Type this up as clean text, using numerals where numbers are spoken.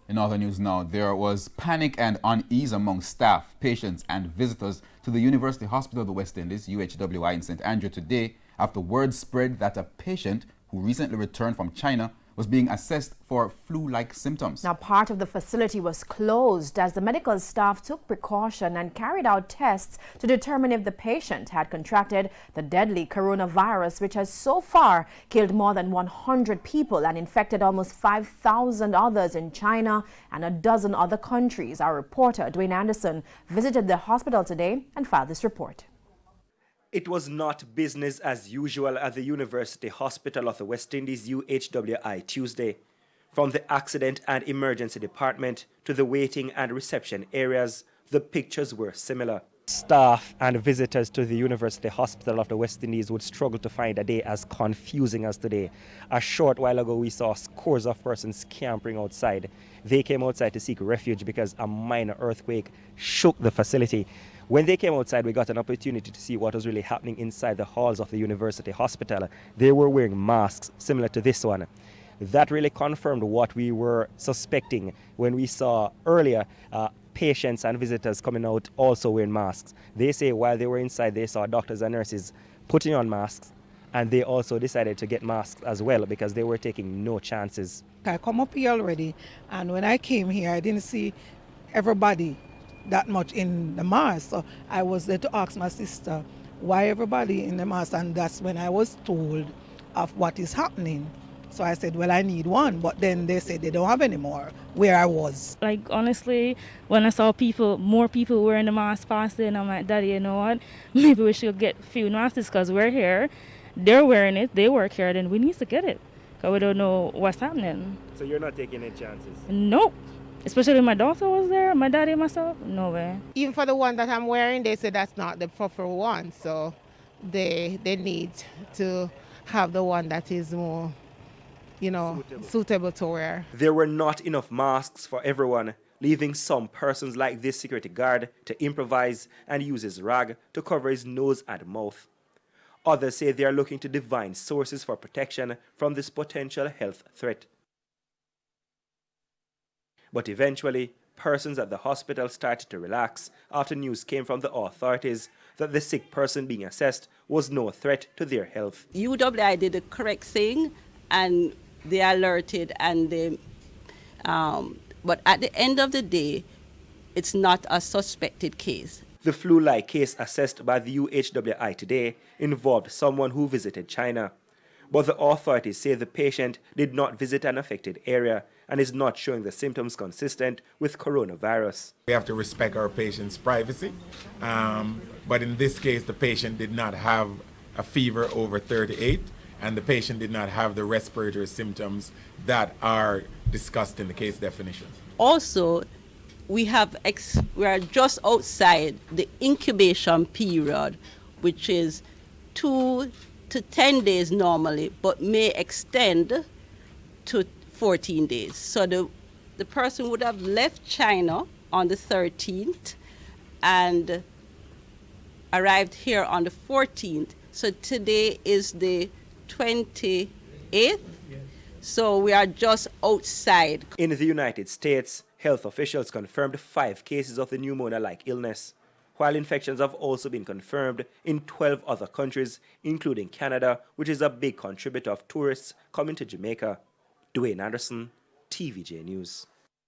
In other news now, there was panic and unease among staff, patients and visitors to the University Hospital of the West Indies, UHWI in St. Andrew today after word spread that a patient who recently returned from China was being assessed for flu-like symptoms. Now, part of the facility was closed as the medical staff took precaution and carried out tests to determine if the patient had contracted the deadly coronavirus, which has so far killed more than 100 people and infected almost 5,000 others in China and a dozen other countries. Our reporter, Dwayne Anderson, visited the hospital today and filed this report. It was not business as usual at the University Hospital of the West Indies, UHWI, Tuesday. From the accident and emergency department to the waiting and reception areas, the pictures were similar. Staff and visitors to the University Hospital of the West Indies would struggle to find a day as confusing as today. A short while ago, we saw scores of persons scampering outside. They came outside to seek refuge because a minor earthquake shook the facility. When they came outside, we got an opportunity to see what was really happening inside the halls of the University Hospital. They were wearing masks similar to this one. That really confirmed what we were suspecting when we saw earlier patients and visitors coming out also wearing masks. They say while they were inside, they saw doctors and nurses putting on masks, and they also decided to get masks as well because they were taking no chances. I come up here already, and when I came here, I didn't see everybody that much in the mask. So I was there to ask my sister why everybody in the mask, and that's when I was told of what is happening. So I said, well, I need one, but then they said they don't have any more where I was. Like, honestly, when I saw more people wearing the mask passing, I'm like, Daddy, you know what? Maybe we should get a few masks because we're here. They're wearing it, they work here, then we need to get it because we don't know what's happening. So you're not taking any chances? Nope. Especially when my daughter was there, my daddy and myself, no way. Even for the one that I'm wearing, they say that's not the proper one. So they need to have the one that is more, suitable to wear. There were not enough masks for everyone, leaving some persons like this security guard to improvise and use his rag to cover his nose and mouth. Others say they are looking to divine sources for protection from this potential health threat. But eventually, persons at the hospital started to relax after news came from the authorities that the sick person being assessed was no threat to their health. UHWI did the correct thing and they alerted but at the end of the day, it's not a suspected case. The flu-like case assessed by the UHWI today involved someone who visited China. But the authorities say the patient did not visit an affected area and is not showing the symptoms consistent with coronavirus. We have to respect our patient's privacy, but in this case, the patient did not have a fever over 38, and the patient did not have the respiratory symptoms that are discussed in the case definition. Also, we are just outside the incubation period, which is 2 to 10 days normally, but may extend to 14 days. So the person would have left China on the 13th and arrived here on the 14th. So today is the 28th. So we are just outside. In the United States, health officials confirmed 5 cases of the pneumonia-like illness, while infections have also been confirmed in 12 other countries, including Canada, which is a big contributor of tourists coming to Jamaica. Dwayne Anderson, TVJ News.